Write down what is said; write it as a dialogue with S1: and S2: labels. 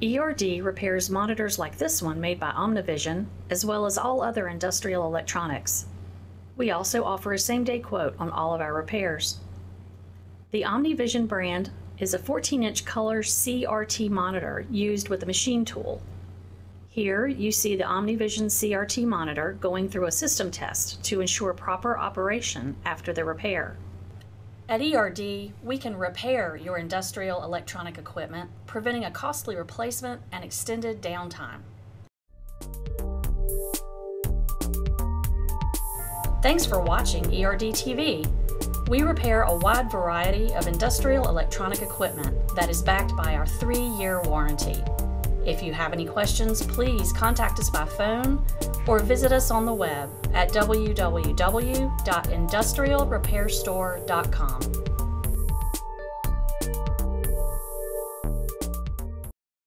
S1: ERD repairs monitors like this one made by Omnivision, as well as all other industrial electronics. We also offer a same-day quote on all of our repairs. The Omnivision brand is a 14-inch color CRT monitor used with a machine tool. Here you see the Omnivision CRT monitor going through a system test to ensure proper operation after the repair. At ERD, we can repair your industrial electronic equipment, preventing a costly replacement and extended downtime. Thanks for watching ERD TV. We repair a wide variety of industrial electronic equipment that is backed by our 3-year warranty. If you have any questions, please contact us by phone or visit us on the web at www.industrialrepairstore.com.